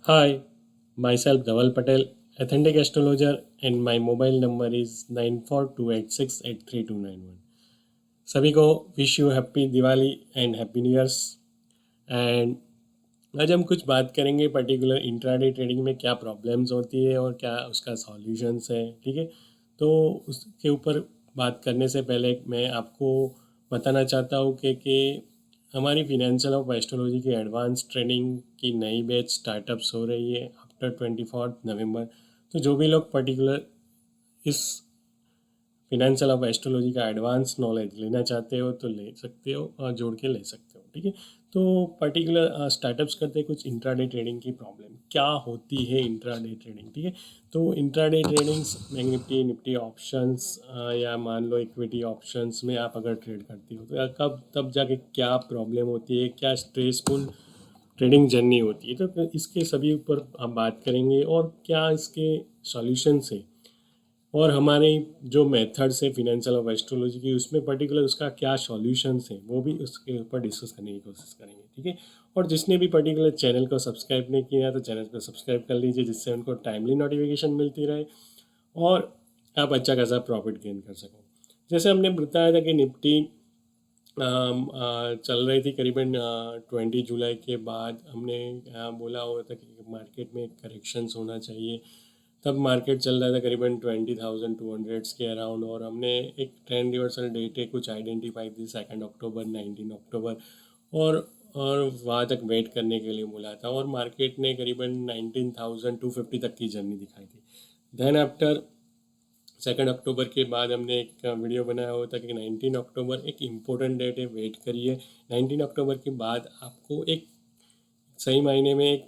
Hi, myself Dhaval Patel, authentic astrologer, and my mobile number is 9428683291. सभी को wish you happy Diwali and happy new years. And आज हम कुछ बात करेंगे पर्टिकुलर इंट्राडे ट्रेडिंग में क्या प्रॉब्लम्स होती है और क्या उसका सॉल्यूशंस है। ठीक है, तो उसके ऊपर बात करने से पहले मैं आपको बताना चाहता हूँ कि हमारी फिनेंशियल ऑफ एस्ट्रोलॉजी की एडवांस ट्रेनिंग की नई बैच स्टार्टअप्स हो रही है आफ्टर 24 नवंबर। तो जो भी लोग पर्टिकुलर इस फिनेंशियल ऑफ एस्ट्रोलॉजी का एडवांस नॉलेज लेना चाहते हो तो ले सकते हो और जोड़ के ले सकते हो। ठीक है, तो पर्टिकुलर स्टार्टअप्स करते हैं कुछ इंट्राडे ट्रेडिंग की प्रॉब्लम क्या होती है इंट्राडे ट्रेडिंग। ठीक है, तो intraday tradings bank Nifty Nifty options या मान लो इक्विटी ऑप्शंस में आप अगर ट्रेड करती हो तो कब तब जाके क्या प्रॉब्लम होती है, क्या स्ट्रेसफुल ट्रेडिंग जर्नी होती है, तो इसके सभी ऊपर हम बात करेंगे और क्या इसके सॉल्यूशंस है और हमारे जो मेथड्स है फिनेंशियल ऑफ एस्ट्रोलॉजी की उसमें पर्टिकुलर उसका क्या सॉल्यूशंस है वो भी उसके ऊपर डिस्कस करने की कोशिश करेंगे। ठीक है, और जिसने भी पर्टिकुलर चैनल को सब्सक्राइब नहीं किया तो चैनल को सब्सक्राइब कर लीजिए जिससे उनको टाइमली नोटिफिकेशन मिलती रहे और आप अच्छा खासा प्रॉफिट गेन कर सको। जैसे हमने बताया था कि निफ्टी चल रही थी करीबन 20 जुलाई के बाद हमने बोला हुआ था कि मार्केट में करेक्शंस होना चाहिए। तब मार्केट चल रहा था करीबन 20,200 के अराउंड और हमने एक ट्रेंड रिवर्सल डेट है कुछ आइडेंटिफाई थी 2 अक्टूबर 19 अक्टूबर और वहाँ तक वेट करने के लिए बोला था और मार्केट ने करीबन 19,250 तक की जर्नी दिखाई थी। देन आफ्टर 2 अक्टूबर के बाद हमने एक वीडियो बनाया हुआ था कि 19 अक्टूबर एक इम्पोर्टेंट डेट है, वेट करिए। 19 अक्टूबर के बाद आपको एक सही मायने में एक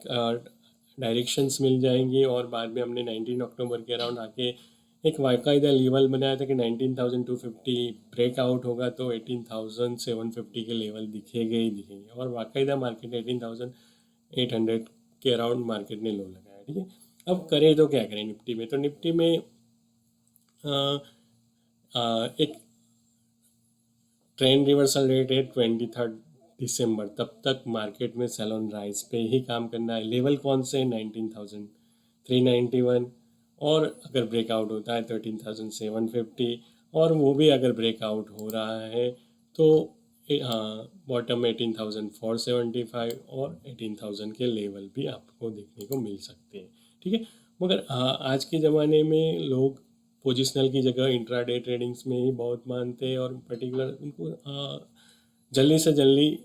डायरेक्शंस मिल जाएंगी और बाद में हमने 19 अक्टूबर के अराउंड आके एक बाकायदा लेवल बनाया था कि 19,250 ब्रेकआउट होगा तो 18,750 के लेवल दिखेंगे ही दिखेंगे और बाकायदा मार्केट 18,800 के अराउंड मार्केट ने लो लगाया। ठीक है, अब करें तो क्या करें निफ्टी में, तो निफ्टी में एक ट्रेंड रिवर्सल रेट है 23 दिसंबर, तब तक मार्केट में सेल ऑन राइज पे ही काम करना है। लेवल कौन से 19,391 और अगर ब्रेकआउट होता है तो 18,750 और वो भी अगर ब्रेकआउट हो रहा है तो बॉटम में 18,475 और 18,000 के लेवल भी आपको देखने को मिल सकते हैं। ठीक है, मगर आज के ज़माने में लोग पोजिशनल की जगह इंट्राडे ट्रेडिंग्स में ही बहुत मानते हैं और पर्टिकुलर उनको जल्दी से जल्दी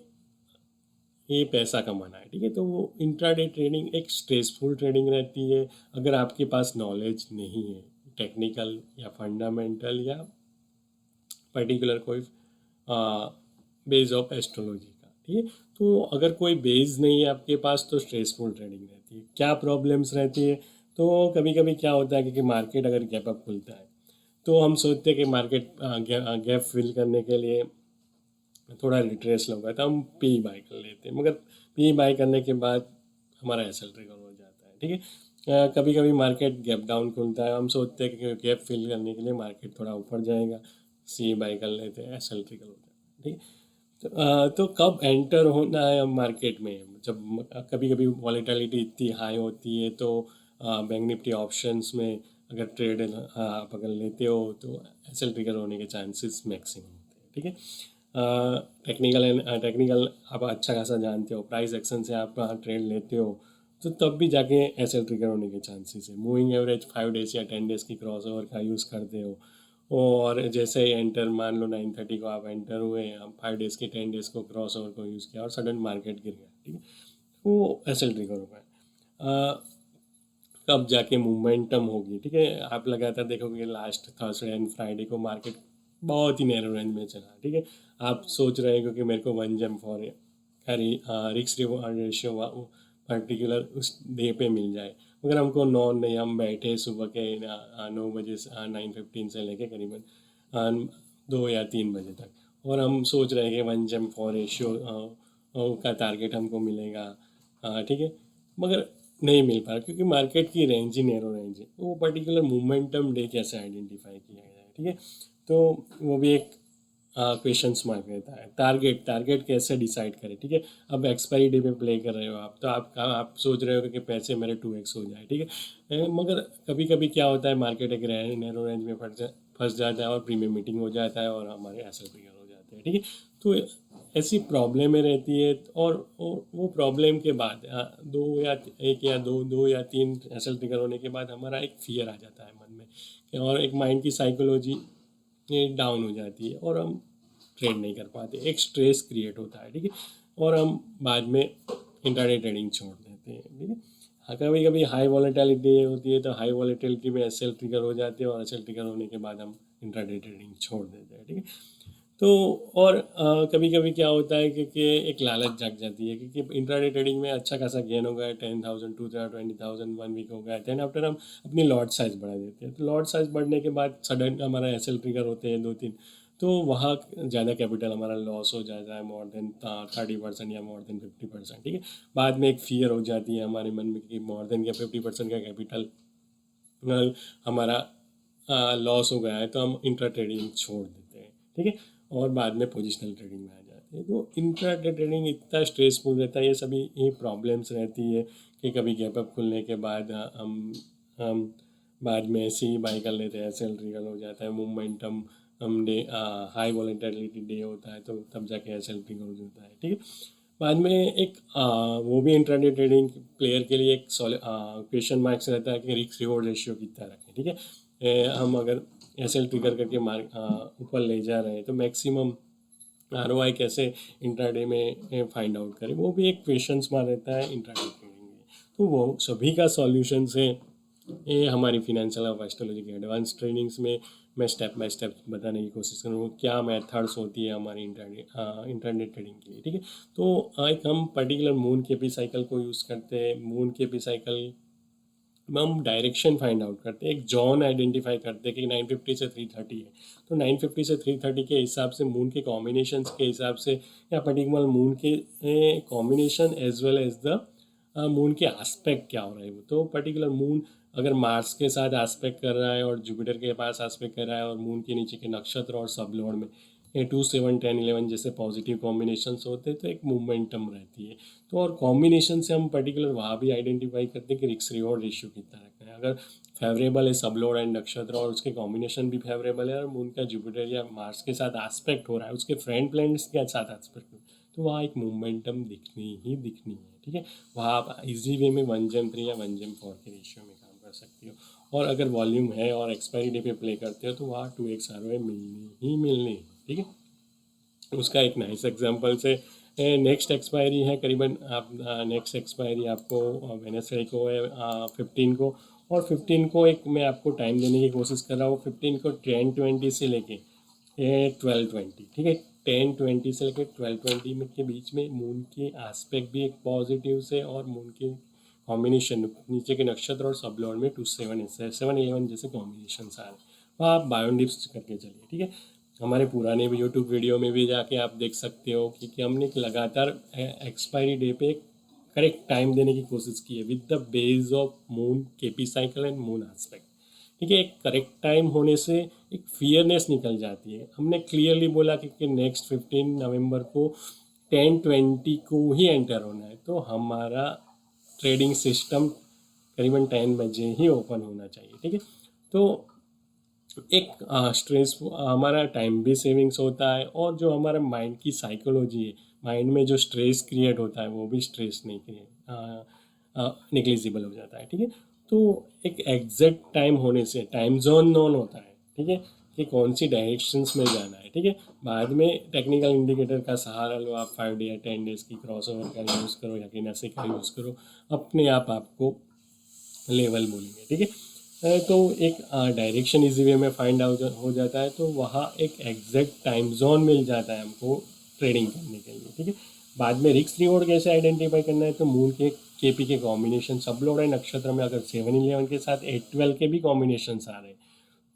ये पैसा कमाना है। ठीक है, तो वो इंट्राडे ट्रेडिंग एक स्ट्रेसफुल ट्रेडिंग रहती है अगर आपके पास नॉलेज नहीं है टेक्निकल या फंडामेंटल या पर्टिकुलर कोई बेस ऑफ एस्ट्रोलॉजी का। ठीक है, तो अगर कोई बेस नहीं है आपके पास तो स्ट्रेसफुल ट्रेडिंग रहती है। क्या प्रॉब्लम्स रहती है, तो कभी कभी क्या होता है कि मार्केट अगर गैप अप खुलता है तो हम सोचते हैं कि मार्केट गैप फिल करने के लिए थोड़ा रिट्रेस होगा तो हम पी बाई कर लेते हैं, मगर पी बाई करने के बाद हमारा एसएल ट्रिगर हो जाता है। ठीक है, कभी कभी मार्केट गैप डाउन खुलता है, हम सोचते हैं कि गैप फिल करने के लिए मार्केट थोड़ा ऊपर जाएगा, सी बाई कर लेते हैं, एसएल ट्रिगर हो जाता है। ठीक है, तो कब एंटर होना है मार्केट में, जब कभी कभी वॉलेटिलिटी इतनी हाई होती है तो बैंक निफ्टी ऑप्शंस में अगर ट्रेड आप अगर लेते हो तो एसएल ट्रिगर होने के चांसेस मैक्सिमम होते हैं। ठीक है, टेक्निकल आप अच्छा खासा जानते हो, प्राइस एक्शन से आप ट्रेड लेते हो तो तब भी जाके एसएल ट्रिगर होने के चांसेस है। मूविंग एवरेज 5 डेज या 10 डेज की क्रॉस ओवर का यूज़ करते हो और जैसे ही एंटर मान लो 9:30 को आप एंटर हुए, आप 5 डेज की 10 डेज को क्रॉस ओवर को यूज़ किया और सडन मार्केट गिर गया। ठीक है, वो एसएल ट्रिगर हो गया। कब जाके मोमेंटम होगी। ठीक है, आप लगातार देखोगे लास्ट थर्सडे एंड फ्राइडे को मार्केट बहुत ही नैरो रेंज में चला। ठीक है, आप सोच रहे हो कि मेरे को 1 जम फॉर रिक्स रिवॉर्ड रेशियो पर्टिकुलर उस डे पे मिल जाए, मगर हमको नॉन नहीं, हम बैठे सुबह के 9 बजे से 9:15 से लेके करीबन 2 या 3 बजे तक और हम सोच रहे हैं कि 1 जम फॉर रेशियो का टारगेट हमको मिलेगा। ठीक है, मगर नहीं मिल पा रहा क्योंकि मार्केट की रेंज ही नैरो रेंज है। तो वो पर्टिकुलर मोमेंटम डे कैसे आइडेंटिफाई किया जाए। ठीक है, तो वो भी एक क्वेश्चंस मार्क रहता है। टारगेट कैसे डिसाइड करें, ठीक है। अब एक्सपायरी डे पे प्ले कर रहे हो आप, तो आप सोच रहे हो कि पैसे मेरे 2x हो जाए, ठीक है। मगर कभी कभी क्या होता है, मार्केट एक नैरो रेंज में फंस जाता है और प्रीमियम मीटिंग हो जाता है और हमारे एसएल ट्रिगर हो जाते हैं, ठीक है। तो ऐसी प्रॉब्लमें रहती है, और वो प्रॉब्लम के बाद दो या एक या दो या तीन एसएल ट्रिगर होने के बाद हमारा एक फियर आ जाता है मन में, और एक माइंड की साइकोलॉजी ये डाउन हो जाती है और हम ट्रेड नहीं कर पाते, एक स्ट्रेस क्रिएट होता है, ठीक है। और हम बाद में इंट्राडे ट्रेडिंग छोड़ देते हैं, ठीक है। हाँ, कभी कभी हाई वॉलेटिलिटी होती है, तो हाई वॉलेटिलिटी में एसएल ट्रिगर हो जाते हैं, और एसएल ट्रिगर होने के बाद हम इंट्राडे ट्रेडिंग छोड़ देते हैं, ठीक है। तो और कभी कभी क्या होता है कि एक लालच जाग जाती है, क्योंकि इंट्राडे ट्रेडिंग में अच्छा खासा गेन हो गया, 10,000 20,000 1 वीक हो गया, देन आफ्टर हम अपनी लॉट साइज बढ़ा देते हैं। तो लॉट साइज बढ़ने के बाद सडन हमारा एसएल ट्रिगर होते हैं 2-3, तो वहाँ ज़्यादा कैपिटल हमारा लॉस हो जाता है, मोर देन 30% या मोर देन 50%, ठीक है। बाद में एक फियर हो जाती है हमारे मन में कि मोर देन या 50% का कैपिटल हमारा लॉस हो गया है, तो हम इंट्रा ट्रेडिंग छोड़ देते हैं, ठीक है। और बाद में पोजिशनल ट्रेडिंग में आ जाते हैं। तो इंट्रा ट्रेडिंग इतना स्ट्रेसफुल रहता है, ये सभी ये प्रॉब्लम्स रहती है कि कभी गैप अप खुलने के बाद हम बाद में ऐसे ही बाई कर लेते हैं, सेल ट्रिगर हो जाता है, मोमेंटम हम डे हाई वॉलेटिलिटी डे होता है, तो तब जाके सेल ट्रिगर हो जाता है, ठीक है। बाद में एक वो भी इंट्राडे ट्रेडिंग प्लेयर के लिए एक क्वेश्चन मार्क्स रहता है कि रिस्क रिवॉर्ड रेशियो कितना रखें, ठीक है। हम अगर एसएल ट्रिगर करके ऊपर ले जा रहे हैं, तो मैक्सिमम आरओआई कैसे इंट्राडे में फाइंड आउट करें, वो भी एक क्वेश्चन मार्क रहता है इंट्राडे ट्रेडिंग में। तो वो सभी का सॉल्यूशन है ये हमारी फिनेंशियल और एस्ट्रोलॉजी की एडवांस ट्रेनिंग्स में मैं स्टेप बाय स्टेप बताने की कोशिश करूँगा, क्या मेथड्स होती है हमारी इंटरनेट ट्रेडिंग के लिए, ठीक है। तो एक हम पर्टिकुलर मून के पी साइकिल को यूज़ करते हैं। मून के पी साइकिल में हम डायरेक्शन फाइंड आउट करते हैं, एक जोन आइडेंटिफाई करते हैं कि 950 से 330 है, तो 950 से 330 के हिसाब से मून के कॉम्बिनेशंस के हिसाब से, या पर्टिकुलर मून के combination as well as the moon के एस्पेक्ट क्या हो रहा है। तो पर्टिकुलर मून अगर मार्स के साथ एस्पेक्ट कर रहा है और जुपिटर के पास एस्पेक्ट कर रहा है और मून के नीचे के नक्षत्र और सब लॉर्ड में 2 7 10 11 जैसे पॉजिटिव कॉम्बिनेशंस होते हैं, तो एक मोमेंटम रहती है। तो और कॉम्बिनेशन से हम पर्टिकुलर वहाँ भी आइडेंटिफाई करते हैं कि रिस्क रिवॉर्ड रेशियो कितना रखना है। अगर फेवरेबल है सब लॉर्ड एंड नक्षत्र और उसके कॉम्बिनेशन भी फेवरेबल है, और मून का जुपिटर या मार्स के साथ एस्पेक्ट हो रहा है, उसके फ्रेंड प्लैनेट्स के साथ एस्पेक्ट हो, तो वहाँ एक मोमेंटम दिखनी है, ठीक है। वहाँ आप इजी वे में 1/3 या 1/4 के रेशियो में काम कर सकते हो। और अगर वॉल्यूम है और एक्सपायरी डे पे प्ले करते हो, तो वहाँ 2x ROI मिलनी है, ठीक है। उसका एक नाइस एग्जांपल से नेक्स्ट एक्सपायरी है करीबन आप नेक्स्ट एक्सपायरी आपको वेडनेसडे को है 15 को, और 15 को एक मैं आपको टाइम देने की कोशिश कर रहा हूँ। 15 को 10:20 से लेके 12:20, ठीक है। 10:20 से लेके 12:20 में के बीच में मून के एस्पेक्ट भी एक पॉजिटिव से, और मून के कॉम्बिनेशन नीचे के नक्षत्र और सब लॉर्ड में 2 7 7 11 जैसे कॉम्बिनेशन आ रहे हैं, वहाँ आप बायोडिप्स करके चलिए, ठीक है। हमारे पुराने भी यूट्यूब वीडियो में भी जाके आप देख सकते हो कि हमने एक लगातार एक्सपायरी डे पे करेक्ट टाइम देने की कोशिश की है with the base of moon KP cycle and moon aspect, ठीक है। एक करेक्ट टाइम होने से एक फियरनेस निकल जाती है। हमने क्लियरली बोला कि नेक्स्ट 15 नवंबर को 10:20 को ही एंटर होना है, तो हमारा ट्रेडिंग सिस्टम करीबन 10 बजे ही ओपन होना चाहिए, ठीक है। तो एक स्ट्रेस हमारा टाइम भी सेविंग्स होता है, और जो हमारा माइंड की साइकोलॉजी है, माइंड में जो स्ट्रेस क्रिएट होता है, वो भी स्ट्रेस नहीं क्रिएट निग्लिजिबल हो जाता है, ठीक है। तो एक एग्जैक्ट टाइम होने से टाइम जोन नोन होता है, ठीक है, कि कौन सी डायरेक्शंस में जाना है, ठीक है। बाद में टेक्निकल इंडिकेटर का सहारा लो, आप 5 डे या 10 डेज की क्रॉस ओवर का यूज़ करो या किनेसिक का यूज़ करो, अपने आप आपको लेवल बोलेंगे, ठीक है। तो एक डायरेक्शन इजी वे में फाइंड आउट हो जाता है, तो वहाँ एक एग्जैक्ट टाइम जोन मिल जाता है हमको ट्रेडिंग करने के लिए, ठीक है। बाद में रिस्क रिवॉर्ड कैसे आइडेंटिफाई करना है, तो मून के केपी के कॉम्बिनेशन सब लोग है नक्षत्र में, अगर 7-11 के साथ 8-12 के भी कॉम्बिनेशन आ रहे हैं,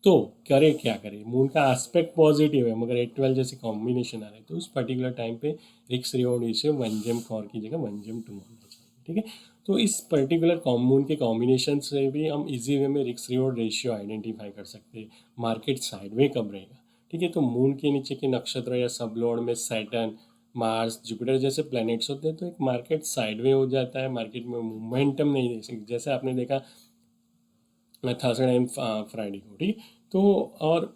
तो करे क्या करें। मून का एस्पेक्ट पॉजिटिव है, मगर 8-12 जैसे कॉम्बिनेशन आ रहे हैं, तो उस पर्टिकुलर टाइम पे रिस्क रिवॉर्ड इसे 1/4 की जगह 1/2 होना चाहिए, ठीक है। तो इस पर्टिकुलर मून के कॉम्बिनेशन से भी हम इजी वे में रिस्क रिवॉर्ड रेशियो आइडेंटिफाई कर सकते हैं। मार्केट साइडवे कब रहेगा, ठीक है। तो मून के नीचे के नक्षत्र या सबलॉर्ड में सैटर्न, मार्स, जुपिटर जैसे प्लैनेट्स होते हैं तो एक मार्केट साइडवे हो जाता है, मार्केट में मोमेंटम नहीं दे सकती, जैसे आपने देखा थर्सडे एंड फ्राइडे को, ठीक है। तो और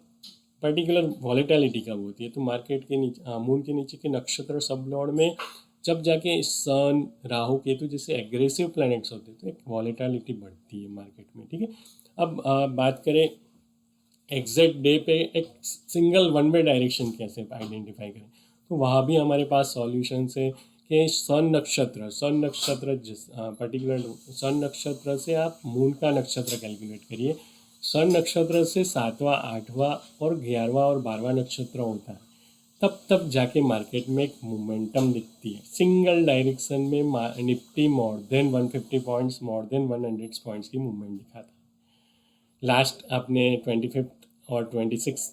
पर्टिकुलर वॉलेटिलिटी कब होती है, तो मार्केट के नीचे मून के नीचे के नक्षत्र सब लॉर्ड में जब जाके सन, राहु, केतु जैसे एग्रेसिव प्लैनेट्स होते हैं तो एक वॉलेटिलिटी बढ़ती है मार्केट में, ठीक है। अब बात करें एग्जैक्ट डे पे एक सिंगल वन वे डायरेक्शन कैसे आइडेंटिफाई करें, तो वहाँ भी हमारे पास सॉल्यूशन है कि सन नक्षत्र जिस पर्टिकुलर सन नक्षत्र से आप मून का नक्षत्र कैलकुलेट करिए। सन नक्षत्र से 7वां, 8वां और 11वां और 12वां नक्षत्र होता है, तब जाके मार्केट में एक मोमेंटम दिखती है। सिंगल डायरेक्शन में Nifty more than 150 points, more than 100 points की मूवमेंट दिखाता है। लास्ट आपने 25 और 26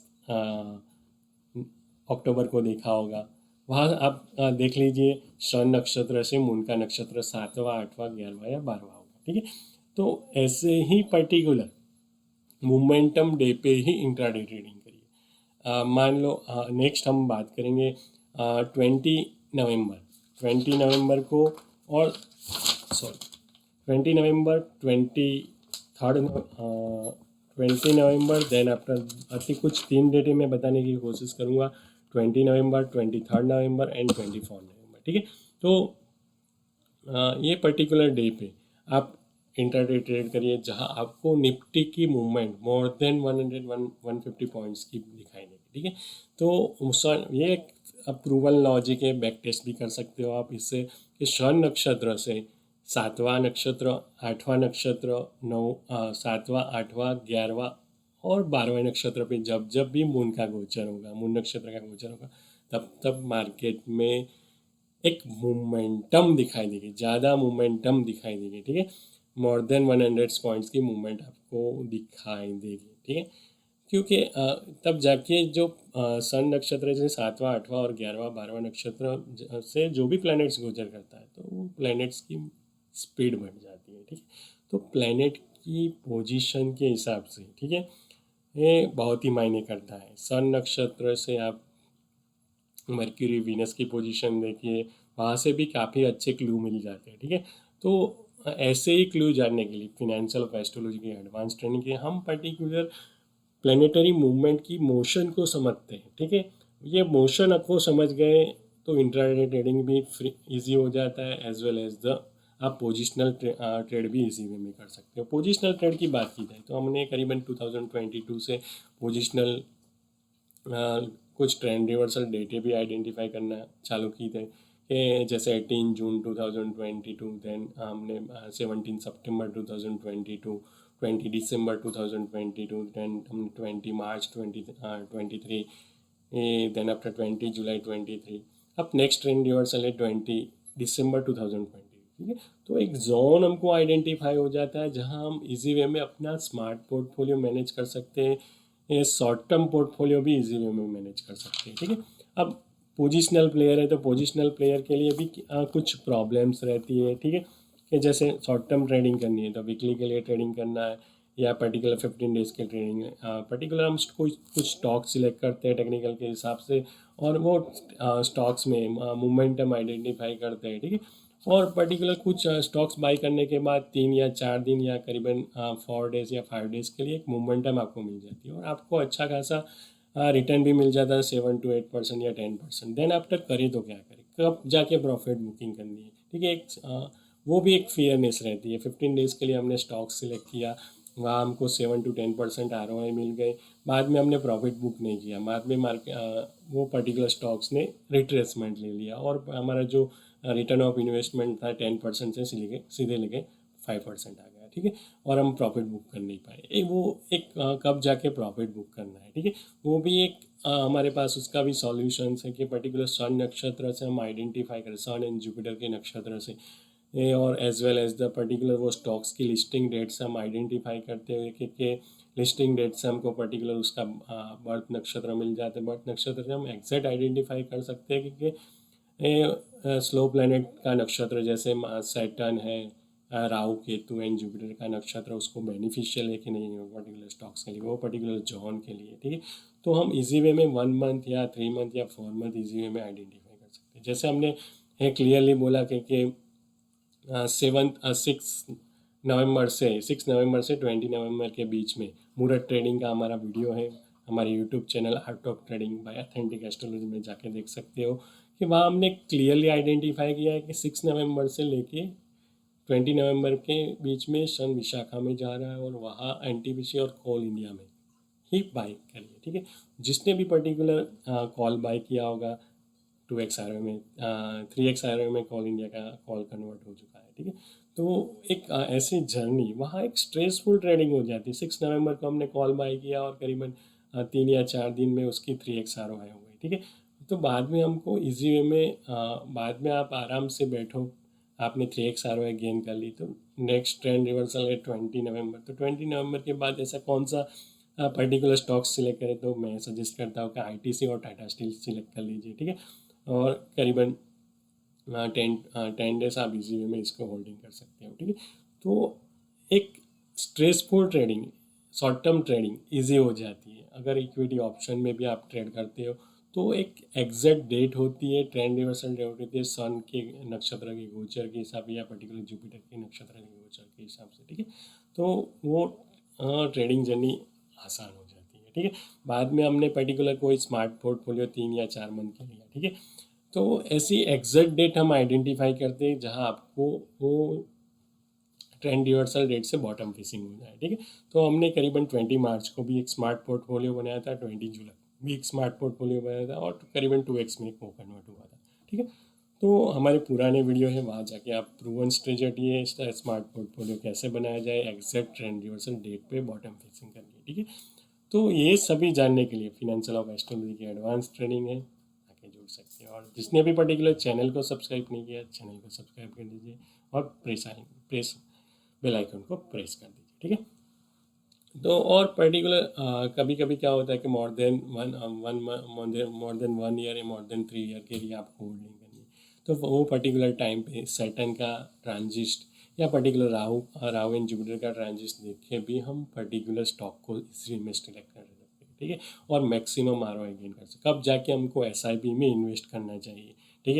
अक्टूबर को देखा होगा, वहाँ आप देख लीजिए सन नक्षत्र से मून का नक्षत्र 7वां, 8वां, 11वां या 12वां होगा, ठीक है। तो ऐसे ही पर्टिकुलर मोमेंटम डे पे ही इंट्राडे ट्रेडिंग करिए। मान लो नेक्स्ट हम बात करेंगे 20 नवंबर को, और 20 नवंबर, 20 नवंबर देन आफ्टर ऐसी कुछ 3 डेटें मैं बताने की कोशिश करूँगा, 20 नवंबर, 23 नवंबर एंड 24 नवंबर, ठीक है। तो ये पर्टिकुलर डे पे आप इंट्राडे ट्रेड करिए जहां आपको निफ्टी की मूवमेंट मोर देन 150 पॉइंट्स की दिखाई देगी, ठीक है। तो ये अप्रूवल लॉजिक है, बैक टेस्ट भी कर सकते हो आप इससे कि सन नक्षत्र से 7वां नक्षत्र, 8वां नक्षत्र, 7वां, 8वां, 11वां और 12वें नक्षत्र पे जब भी मून का गोचर होगा, मून नक्षत्र का गोचर होगा, तब मार्केट में एक मोमेंटम दिखाई देगी, ज़्यादा मोमेंटम दिखाई देगी, ठीक है। मोर देन 100 पॉइंट्स की मूवमेंट आपको दिखाई देगी, ठीक है। क्योंकि तब जाके जो सन नक्षत्र से 7वां, 8वां और 11वां, 12वां नक्षत्र से जो भी प्लैनेट्स गोचर करता है तो वो प्लैनेट्स की स्पीड बढ़ जाती है, ठीक है। तो प्लैनेट की पोजीशन के हिसाब से, ठीक है, ये बहुत ही मायने करता है। सन नक्षत्र से आप मर्क्यूरी, वीनस की पोजीशन देखिए, वहाँ से भी काफ़ी अच्छे क्लू मिल जाते हैं, ठीक है। तो ऐसे ही क्लू जानने के लिए फिनेंशियल ऑफ एस्ट्रोलॉजी की एडवांस ट्रेनिंग की हम पर्टिकुलर प्लेनेटरी मूवमेंट की मोशन को समझते हैं, ठीक है। ये मोशन आपको समझ गए तो इंट्राडे ट्रेडिंग भी ईजी हो जाता है, एज वेल एज द आप पोजिशनल ट्रेड भी इजी वे में कर सकते हो। पोजिशनल ट्रेड की बात की जाए तो हमने करीबन 2022 से पोजिशनल कुछ ट्रेंड रिवर्सल डेटे भी आइडेंटिफाई करना चालू की थे कि जैसे 18 जून 2022, देन हमने 17 सितंबर 2022, 20 दिसंबर 2022, देन हमने 20 मार्च 2023, देन आफ्टर 20 जुलाई 23, अब नेक्स्ट ट्रेंड रिवर्सल है 20 दिसंबर 2020, ठीक है। तो एक जोन हमको आइडेंटिफाई हो जाता है जहां हम इजी वे में अपना स्मार्ट पोर्टफोलियो मैनेज कर सकते हैं, ये शॉर्ट टर्म पोर्टफोलियो भी इजी वे में मैनेज कर सकते हैं, ठीक है। अब पोजिशनल प्लेयर है तो पोजिशनल प्लेयर के लिए भी कुछ प्रॉब्लम्स रहती है, ठीक है, कि जैसे शॉर्ट टर्म ट्रेडिंग करनी है तो वीकली के लिए ट्रेडिंग करना है या पर्टिकुलर 15 डेज के ट्रेडिंग है, पर्टिकुलर हम कुछ स्टॉक सिलेक्ट करते हैं टेक्निकल के हिसाब से और वो स्टॉक्स में मोमेंटम आइडेंटिफाई करते हैं, ठीक है। और पर्टिकुलर कुछ स्टॉक्स बाई करने के बाद 3 या 4 दिन या करीबन 4 डेज या 5 डेज के लिए एक मोमेंटम आपको मिल जाती है और आपको अच्छा खासा रिटर्न भी मिल जाता है 7 to 8% या 10%। देन आफ्टर करें तो क्या करें, कब जाके प्रॉफिट बुकिंग करनी है, ठीक है। वो भी एक फेयरनेस रहती है। 15 डेज़ के लिए हमने स्टॉक सिलेक्ट किया, वहाँ हमको 7 to 10% ROI मिल गए, बाद में हमने प्रॉफिट बुक नहीं किया, बाद में वो पर्टिकुलर स्टॉक्स ने रिट्रेसमेंट ले लिया और हमारा जो रिटर्न ऑफ इन्वेस्टमेंट था 10% से सीधे लेके 5% आ गया, ठीक है, और हम प्रॉफिट बुक कर नहीं पाए। वो एक कब जाके प्रॉफिट बुक करना है, ठीक है, वो भी एक हमारे पास उसका भी सॉल्यूशन है कि पर्टिकुलर सन नक्षत्र से हम आइडेंटिफाई करें, सन एंड जुपिटर के नक्षत्र से, और as well as the particular वो स्टॉक्स की लिस्टिंग डेट से हम आइडेंटिफाई करते हुए कि लिस्टिंग डेट से हमको पर्टिकुलर उसका बर्थ नक्षत्र मिल जाता है। बर्थ नक्षत्र से हम एग्जैक्ट आइडेंटिफाई कर सकते हैं कि स्लो प्लैनेट का नक्षत्र जैसे सैटर्न है, राहु, केतु एंड जुपिटर का नक्षत्र उसको बेनिफिशियल है कि नहीं है पर्टिकुलर स्टॉक्स के लिए, वो पर्टिकुलर जोन के लिए, ठीक है। तो हम इजी वे में 1 मंथ या 3 मंथ या 4 मंथ इजी वे में आइडेंटिफाई कर सकते हैं। जैसे हमने क्लियरली बोला कि 6 नवंबर से 20 नवंबर के बीच में मुहूर्त ट्रेडिंग का हमारा वीडियो है। हमारे YouTube channel art of trading bye authentic astrology में जाके देख सकते हो कि वहाँ हमने क्लियरली आइडेंटिफाई किया है कि 6 नवंबर से लेके 20 नवंबर के बीच में सन विशाखा में जा रहा है और वहाँ एनटीपीसी और कोल इंडिया में ही बाई करिए। ठीक है, जिसने भी पर्टिकुलर कॉल बाई किया होगा 2x में 3x में कॉल इंडिया का कॉल कन्वर्ट हो चुका है। ठीक है, तो एक ऐसी जर्नी वहाँ एक स्ट्रेसफुल ट्रेडिंग हो जाती है। 6 नवंबर को हमने कॉल बाई किया और करीबन 3 या 4 दिन में उसकी 3x हाई हो गई। ठीक है, तो बाद में हमको इजी वे में बाद में आप आराम से बैठो, आपने 3x ROI गेन कर ली, तो नेक्स्ट ट्रेंड रिवर्सल है 20 नवंबर। तो 20 नवंबर के बाद ऐसा कौन सा पर्टिकुलर स्टॉक्स सिलेक्ट करें, तो मैं सजेस्ट करता हूँ कि ITC और टाटा स्टील सिलेक्ट कर लीजिए। ठीक है, और करीबन 10 डेज आप इजी वे में इसको होल्डिंग कर सकते हो। ठीक है, तो एक stressful trading, short term trading easy हो जाती है। अगर इक्विटी ऑप्शन में भी आप ट्रेड करते हो तो एक एग्जैक्ट डेट होती है, ट्रेंड रिवर्सल डेट होती है सन के नक्षत्र के गोचर के हिसाब से या पर्टिकुलर जुपिटर के नक्षत्र के गोचर के हिसाब से। ठीक है, तो वो ट्रेडिंग जर्नी आसान हो जाती है। ठीक है, बाद में हमने पर्टिकुलर कोई स्मार्ट पोर्टफोलियो 3 या 4 मंथ के लिए। ठीक है, तो ऐसी एग्जैक्ट डेट हम आइडेंटिफाई करते हैं जहां आपको वो ट्रेंड रिवर्सल डेट से बॉटम फिशिंग हो जाए। ठीक है, तो हमने करीबन 20 मार्च को भी एक स्मार्ट पोर्टफोलियो बनाया था, 20 जुलाई भी एक स्मार्ट पोर्टफोलियो बनाया था और करीबन 2x में वो कन्वर्ट हुआ था। ठीक है, तो हमारे पुराने वीडियो है, वहाँ जाके आप प्रूवन स्ट्रेटजी है स्मार्ट पोर्टफोलियो कैसे बनाया जाए एग्जैक्ट ट्रेंड रिवर्सल डेट पे बॉटम फिशिंग करके। ठीक है, तो ये सभी जानने के लिए फाइनेंशियल ऑफ एस्ट्रोलॉजी की एडवांस ट्रेनिंग है, आके जुड़ सकते हैं। और जिसने भी पर्टिकुलर चैनल को सब्सक्राइब नहीं किया, चैनल को सब्सक्राइब कर दीजिए और प्रेस बेल आइकन को प्रेस कर दीजिए। ठीक है, तो और पर्टिकुलर कभी कभी क्या होता है कि मोर देन 1 ईयर या मोर देन 3 ईयर के लिए आपको होल्डिंग करनी है, तो वो पर्टिकुलर टाइम पे सैटर्न का ट्रांजिस्ट या पर्टिकुलर राहु एंड जुपिटर का ट्रांजिस्ट देख के भी हम पर्टिकुलर स्टॉक को इसी में सिलेक्ट कर सकते हैं। ठीक है, और मैक्सिमम ROI गेन कर सकते, कब जाके हमको SIP में इन्वेस्ट करना चाहिए। ठीक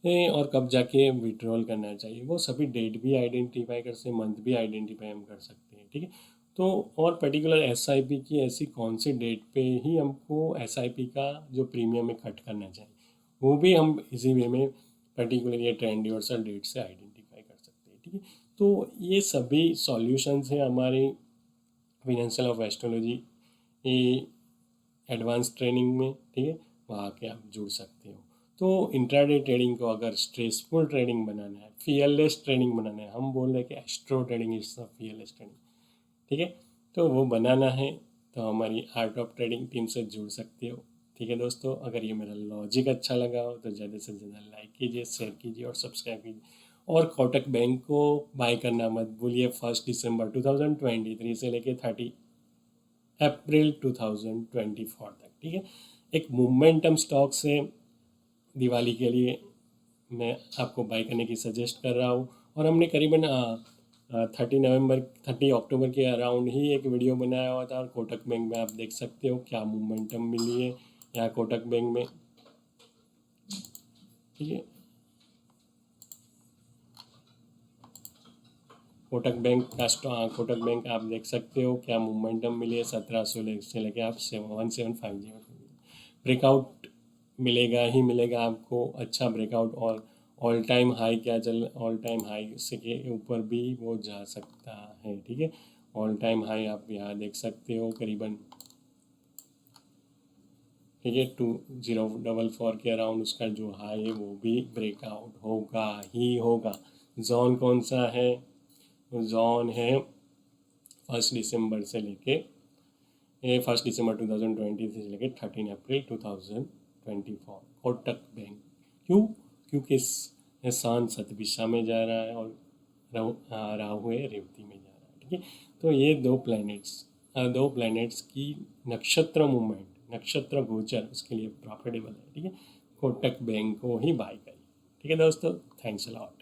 है, और कब जाके विड्रॉल करना चाहिए, वो सभी डेट भी आइडेंटिफाई कर सकते हैं, मंथ भी आइडेंटिफाई हम कर सकते हैं। ठीक है, तो और पर्टिकुलर SIP की ऐसी कौन सी डेट पे ही हमको SIP का जो प्रीमियम है कट करना चाहिए, वो भी हम इसी वे में पर्टिकुलर ये ट्रेंड रिवर्सल डेट से आइडेंटिफाई कर सकते हैं। ठीक है, तो ये सभी सॉल्यूशंस हैं हमारी financial of astrology advance training में। ठीक है, वहाँ के आप जुड़ सकते हो। तो इंट्राडे ट्रेडिंग को अगर स्ट्रेसफुल ट्रेडिंग बनाना है, फियरलेस ट्रेडिंग बनाना है, हम बोल रहे हैं कि astro trading is the fearless trading. ठीक है, तो वो बनाना है तो हमारी आर्ट ऑफ ट्रेडिंग टीम से जुड़ सकते हो। ठीक है दोस्तों, अगर ये मेरा लॉजिक अच्छा लगा हो तो ज़्यादा से ज़्यादा लाइक कीजिए, शेयर कीजिए और सब्सक्राइब कीजिए। और कोटक बैंक को बाय करना मत भूलिए 1 दिसंबर 2023 से लेके 30 अप्रैल 2024 तक। ठीक है, एक मोमेंटम स्टॉक से दिवाली के लिए मैं आपको बाय करने की सजेस्ट कर रहा हूँ। और हमने करीबन 30 अक्टूबर के अराउंड ही एक वीडियो बनाया हुआ था, और कोटक बैंक में आप देख सकते हो क्या मोमेंटम मिली है यहाँ कोटक बैंक में। ठीक है, कोटक बैंक आप देख सकते हो क्या मोमेंटम मिली है, 1700 से लेके आप 1750 ब्रेकआउट मिलेगा ही मिलेगा आपको, अच्छा ब्रेकआउट। और ऑल टाइम हाई क्या चल, ऑल टाइम हाई से के ऊपर भी वो जा सकता है। ठीक है, ऑल टाइम हाई आप यहाँ देख सकते हो करीबन। ठीक है, 2044 के अराउंड उसका जो हाई है वो भी ब्रेकआउट होगा ही होगा। जोन कौन सा है, जोन है 1 दिसंबर से लेके 1 दिसंबर 2020 से लेके 13 अप्रैल 2024 कोटक बैंक। क्यों? क्योंकि सान सतभिषा में जा रहा है और राहु है रेवती में जा रहा है। ठीक है, तो ये दो प्लैनेट्स की नक्षत्र मूवमेंट, नक्षत्र गोचर उसके लिए प्रॉफिटेबल है। ठीक है, कोटक बैंक को ही बाय करिए। ठीक है दोस्तों, थैंक्स अ लॉट।